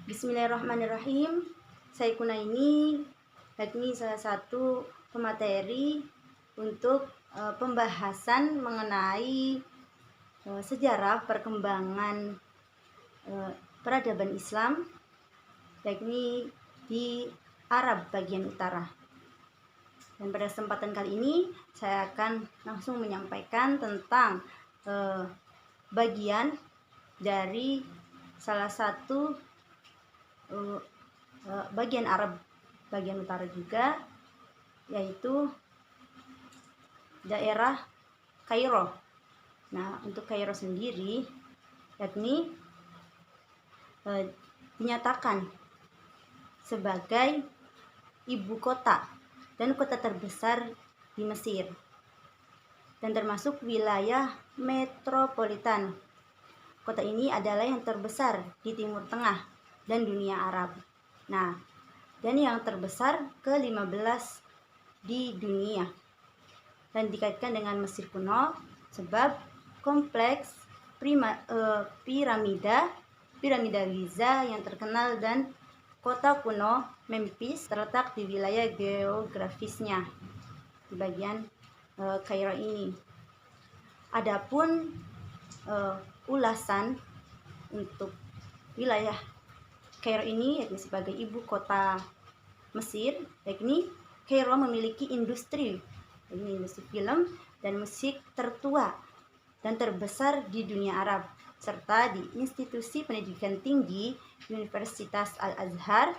Bismillahirrahmanirrahim. Saya Kunaini, yakni salah satu pemateri untuk pembahasan mengenai sejarah perkembangan peradaban Islam, yakni di Arab bagian utara. Dan pada kesempatan kali ini saya akan langsung menyampaikan tentang bagian dari salah satu bagian Arab bagian utara juga, yaitu daerah Kairo. Nah, untuk Kairo sendiri yakni dinyatakan sebagai ibu kota dan kota terbesar di Mesir dan termasuk wilayah metropolitan. Kota ini adalah yang terbesar di Timur Tengah dan dunia Arab. Nah, dan yang terbesar ke-15 di dunia. Dan dikaitkan dengan Mesir kuno sebab kompleks piramida Giza yang terkenal dan kota kuno Memphis terletak di wilayah geografisnya di bagian Kairo ini. Adapun ulasan untuk wilayah Kairo ini yakni sebagai ibu kota Mesir, yakni Kairo memiliki industri film dan musik tertua dan terbesar di dunia Arab, serta di institusi pendidikan tinggi Universitas Al-Azhar,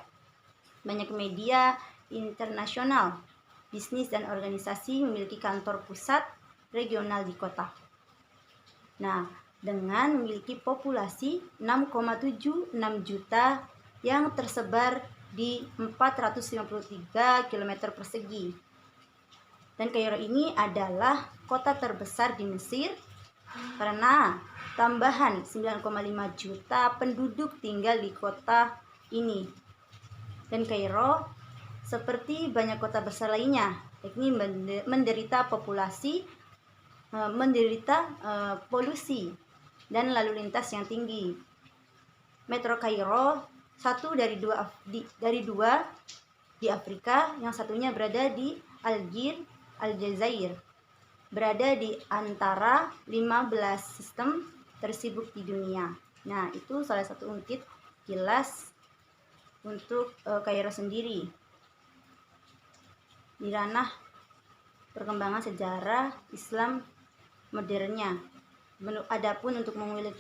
banyak media internasional, bisnis dan organisasi memiliki kantor pusat regional di kota. Nah, dengan memiliki populasi 6,76 juta yang tersebar di 453 km persegi. Dan Kairo ini adalah kota terbesar di Mesir karena tambahan 9,5 juta penduduk tinggal di kota ini. Dan Kairo seperti banyak kota besar lainnya, yakni menderita polusi dan lalu lintas yang tinggi. Metro Kairo satu dari dua di Afrika, yang satunya berada di Aljazair, berada di antara 15 sistem tersibuk di dunia. Nah, itu salah satu ungkit kilas untuk Kairo sendiri di ranah perkembangan sejarah Islam modernnya. Adapun untuk mengulik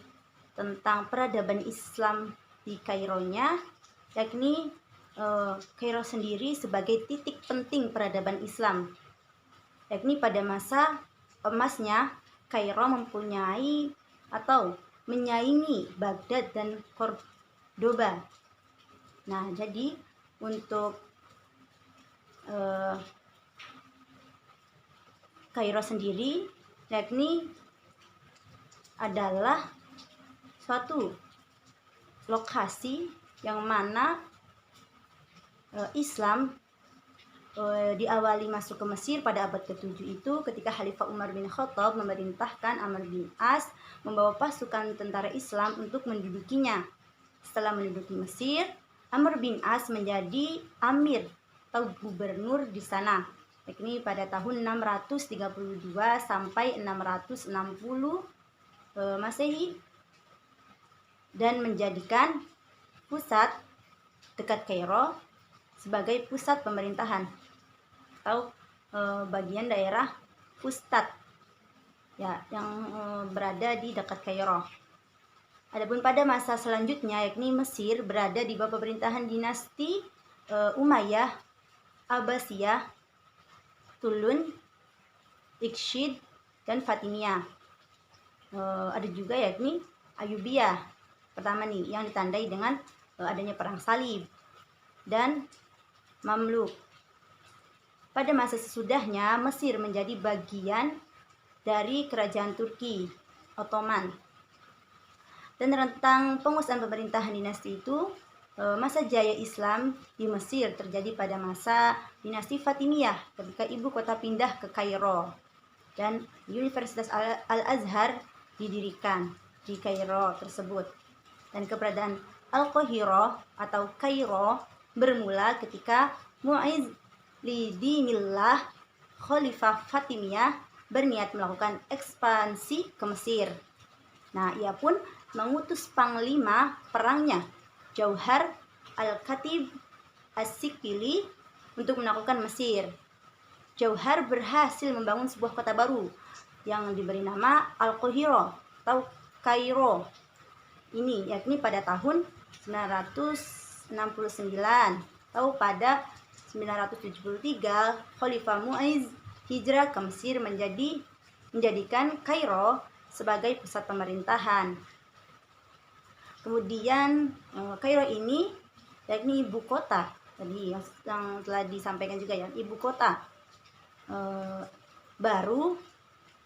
tentang peradaban Islam di Kaironya, yakni Kairo sendiri sebagai titik penting peradaban Islam, yakni pada masa emasnya Kairo mempunyai atau menyaingi Baghdad dan Cordoba. Nah, jadi untuk Kairo sendiri yakni adalah suatu lokasi yang mana Islam diawali masuk ke Mesir pada abad ke-7 itu ketika Khalifah Umar bin Khattab memerintahkan Amr bin As membawa pasukan tentara Islam untuk mendudukinya. Setelah menduduki Mesir, Amr bin As menjadi amir atau gubernur di sana, yakni pada tahun 632 sampai 660 Masehi, dan menjadikan pusat dekat Kairo sebagai pusat pemerintahan atau bagian daerah Fustat ya, yang berada di dekat Kairo. Adapun pada masa selanjutnya, yakni Mesir berada di bawah pemerintahan dinasti Umayyah, Abbasiyah, Tulun, Ikshid, dan Fatimiyah. Ada juga yakni Ayubiyah pertama nih, yang ditandai dengan adanya perang salib, dan Mamluk. Pada masa sesudahnya, Mesir menjadi bagian dari kerajaan Turki Ottoman. Dan rentang penguasaan pemerintahan dinasti itu, masa jaya Islam di Mesir terjadi pada masa dinasti Fatimiyah ketika ibu kota pindah ke Kairo dan Universitas Al-Azhar didirikan di Kairo tersebut. Dan keberadaan Al-Qahirah atau Kairo bermula ketika Mu'izz lidinillah Khalifah Fatimiyah berniat melakukan ekspansi ke Mesir. Nah, ia pun mengutus panglima perangnya Jauhar Al-Khatib As-Sikili untuk menaklukkan Mesir. Jauhar berhasil membangun sebuah kota baru yang diberi nama Al-Qahirah atau Kairo ini, yakni pada tahun 969 atau pada 973 Khalifah Mu'izz hijrah ke Mesir menjadikan Kairo sebagai pusat pemerintahan. Kemudian Kairo ini yakni ibu kota tadi yang telah disampaikan juga ya, ibu kota baru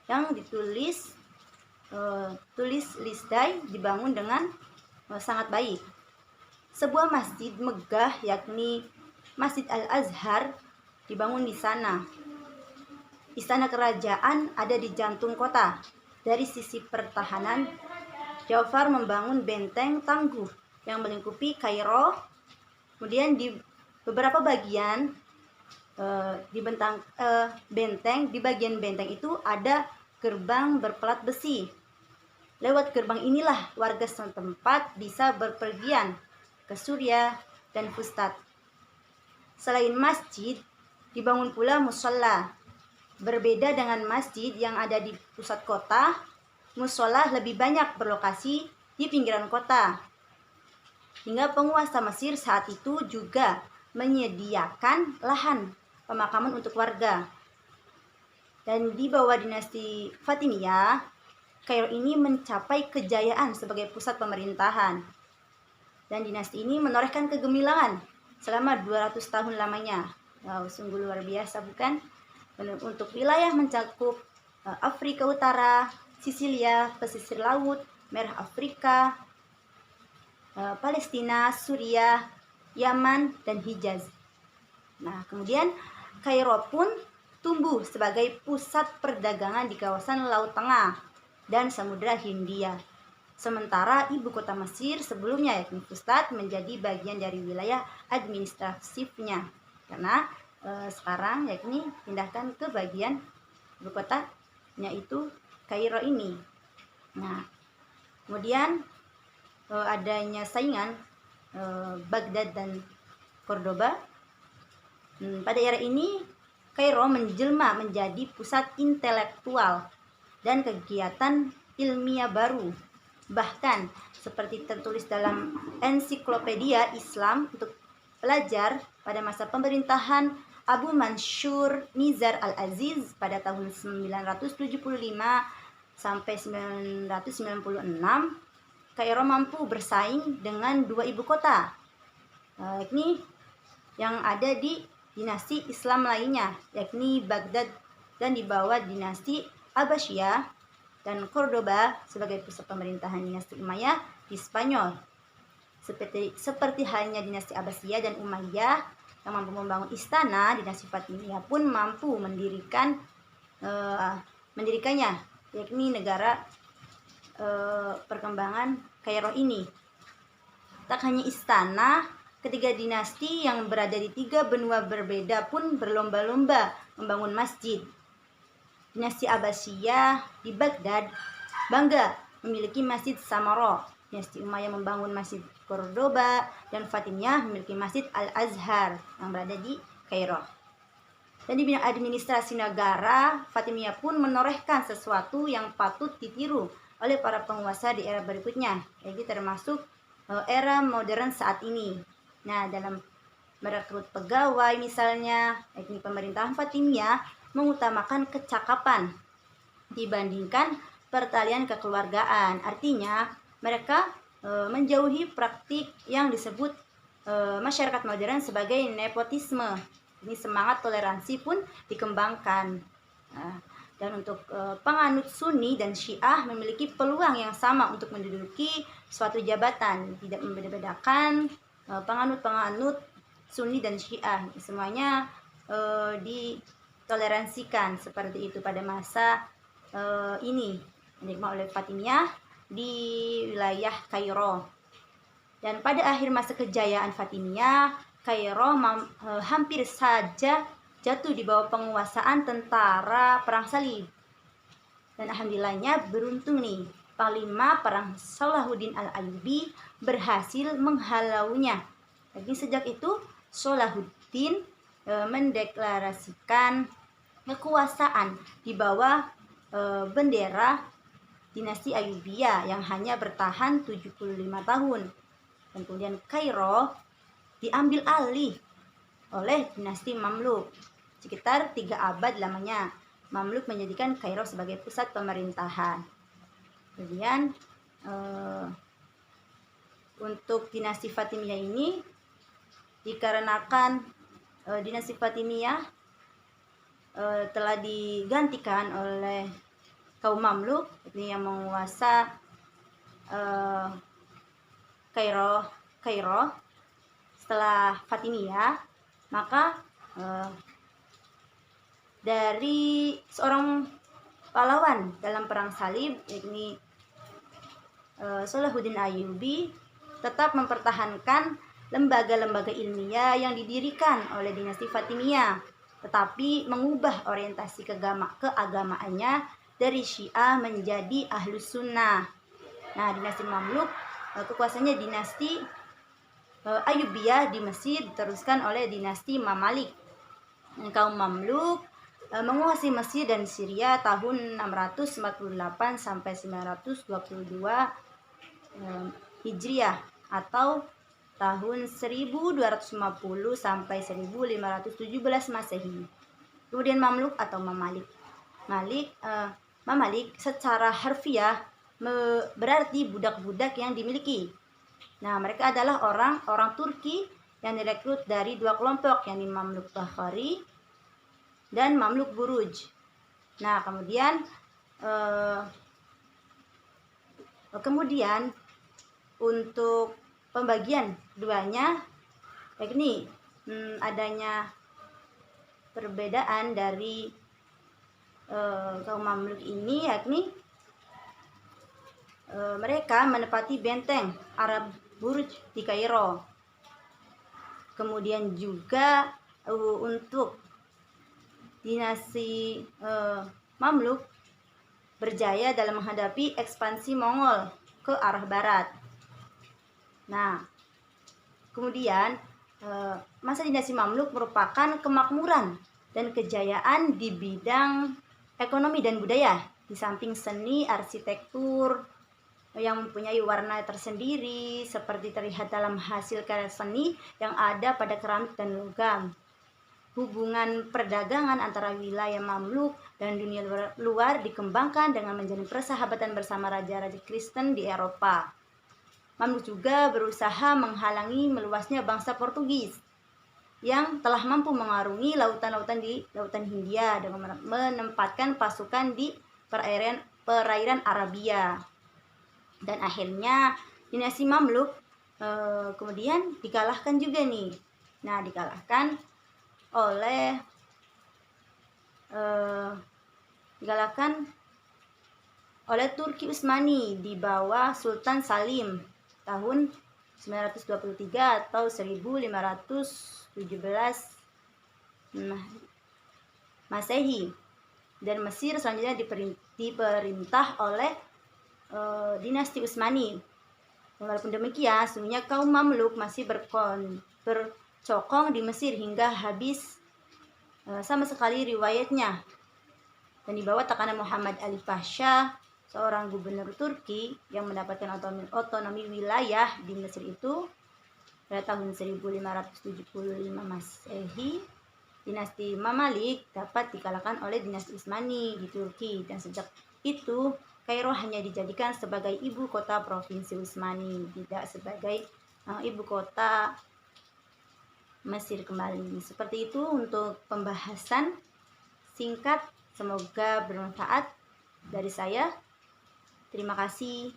yang tulis Lisdai dibangun dengan sangat baik. Sebuah masjid megah yakni Masjid Al-Azhar dibangun di sana. Istana kerajaan ada di jantung kota. Dari sisi pertahanan, Ja'far membangun benteng tangguh yang melingkupi Kairo. Kemudian di beberapa bagian di bagian benteng itu ada gerbang berpelat besi. Lewat gerbang inilah warga setempat bisa berpergian ke Suriah dan Fustat. Selain masjid, dibangun pula musholla. Berbeda dengan masjid yang ada di pusat kota, musholla lebih banyak berlokasi di pinggiran kota. Hingga penguasa Mesir saat itu juga menyediakan lahan pemakaman untuk warga. Dan di bawah dinasti Fatimiyah, Kairo ini mencapai kejayaan sebagai pusat pemerintahan. Dan dinasti ini menorehkan kegemilangan selama 200 tahun lamanya. Wow, sungguh luar biasa bukan? Untuk wilayah mencakup Afrika Utara, Sisilia, pesisir laut, Merah Afrika, Palestina, Suriah, Yaman, dan Hijaz. Nah, kemudian Kairo pun tumbuh sebagai pusat perdagangan di kawasan Laut Tengah dan Samudra Hindia. Sementara ibu kota Mesir sebelumnya yakni Fustat menjadi bagian dari wilayah administratifnya. Karena sekarang yakni pindahkan ke bagian ibu kota yaitu Kairo ini. Nah, kemudian adanya saingan Baghdad dan Cordoba. Pada era ini Kairo menjelma menjadi pusat intelektual dan kegiatan ilmiah baru. Bahkan seperti tertulis dalam ensiklopedia Islam untuk pelajar pada masa pemerintahan Abu Mansur Nizar Al-Aziz pada tahun 975 sampai 996, Kairo mampu bersaing dengan dua ibu kota, yakni yang ada di dinasti Islam lainnya, yakni Baghdad dan di bawah dinasti Abbasiyah, dan Cordoba sebagai pusat pemerintahan dinasti Umayyah di Spanyol. Seperti halnya dinasti Abbasiyah dan Umayyah yang mampu membangun istana, dinasti Fatimiyah pun mampu mendirikannya, yakni negara perkembangan Kairo ini. Tak hanya istana, ketiga dinasti yang berada di tiga benua berbeda pun berlomba-lomba membangun masjid. Dinasti Abbasiyah di Baghdad bangga memiliki Masjid Samarra. Dinasti Umayyah membangun Masjid Cordoba dan Fatimiyah memiliki Masjid Al-Azhar yang berada di Kairo. Dan di bidang administrasi negara, Fatimiyah pun menorehkan sesuatu yang patut ditiru oleh para penguasa di era berikutnya, yaitu termasuk era modern saat ini. Nah, dalam merekrut pegawai misalnya, yakni pemerintahan Fatimiyah mengutamakan kecakapan dibandingkan pertalian kekeluargaan. Artinya, mereka menjauhi praktik yang disebut masyarakat modern sebagai nepotisme. Ini semangat toleransi pun dikembangkan. Dan untuk penganut Sunni dan Syiah memiliki peluang yang sama untuk menduduki suatu jabatan, tidak membeda-bedakan penganut-penganut Sunni dan Syiah, semuanya ditoleransikan seperti itu pada masa ini dinikmati oleh Fatimiyah di wilayah Kairo. Dan pada akhir masa kejayaan Fatimiyah, Kairo hampir saja jatuh di bawah penguasaan tentara perang salib. Dan alhamdulillahnya beruntung nih, Panglima Perang Salahuddin Al-Ayyubi berhasil menghalaunya. Jadi sejak itu Salahuddin mendeklarasikan kekuasaan di bawah bendera dinasti Ayyubiyah yang hanya bertahan 75 tahun. Dan kemudian Kairo diambil alih oleh dinasti Mamluk. Sekitar 3 abad lamanya, Mamluk menjadikan Kairo sebagai pusat pemerintahan. Kemudian untuk dinasti Fatimiyah ini, dikarenakan dinasti Fatimiyah telah digantikan oleh kaum Mamluk, ini yang menguasa Kairo setelah Fatimiyah, maka dari seorang pahlawan dalam perang salib, yakni Salahuddin Ayyubi, tetap mempertahankan lembaga-lembaga ilmiah yang didirikan oleh dinasti Fatimiyah, tetapi mengubah orientasi keagamaannya dari Syiah menjadi Ahlus Sunnah. Nah, dinasti Mamluk, kekuasaannya dinasti Ayyubiyah di Mesir diteruskan oleh dinasti Mamalik. Kaum Mamluk menguasai Mesir dan Syria tahun 648 sampai 922 Hijriah atau tahun 1250 sampai 1517 Masehi. Kemudian Mamluk atau Mamalik. Mamalik secara harfiah berarti budak-budak yang dimiliki. Nah, mereka adalah orang Turki yang direkrut dari 2 kelompok, yakni Mamluk Bakhari dan Mamluk Buruj. Nah, kemudian untuk pembagian keduanya, yakni adanya perbedaan dari kaum Mamluk ini, yakni mereka menempati benteng Arab Buruj di Kairo. Kemudian juga untuk dinasti Mamluk berjaya dalam menghadapi ekspansi Mongol ke arah barat. Nah, kemudian masa dinasti Mamluk merupakan kemakmuran dan kejayaan di bidang ekonomi dan budaya, di samping seni, arsitektur yang mempunyai warna tersendiri seperti terlihat dalam hasil karya seni yang ada pada keramik dan logam. Hubungan perdagangan antara wilayah Mamluk dan dunia luar dikembangkan dengan menjalin persahabatan bersama raja-raja Kristen di Eropa. Mamluk juga berusaha menghalangi meluasnya bangsa Portugis yang telah mampu mengarungi lautan-lautan di Lautan Hindia dengan menempatkan pasukan di perairan Arabia. Dan akhirnya dinasti Mamluk kemudian dikalahkan juga nih. Nah, dikalahkan oleh Turki Utsmani di bawah Sultan Salim tahun 923 atau 1517 Masehi. Dan Mesir selanjutnya diperintah oleh dinasti Utsmani. Walaupun demikian, sesungguhnya kaum Mamluk masih bercokong di Mesir hingga habis sama sekali riwayatnya. Dan di bawah tekanan Muhammad Ali Pasha, seorang gubernur Turki yang mendapatkan otonomi wilayah di Mesir itu pada tahun 1575 Masehi, dinasti Mamalik dapat dikalahkan oleh dinasti Utsmani di Turki, dan sejak itu Kairo hanya dijadikan sebagai ibu kota provinsi Utsmani, tidak sebagai ibu kota Mesir kembali. Seperti itu untuk pembahasan singkat, semoga bermanfaat dari saya. Terima kasih.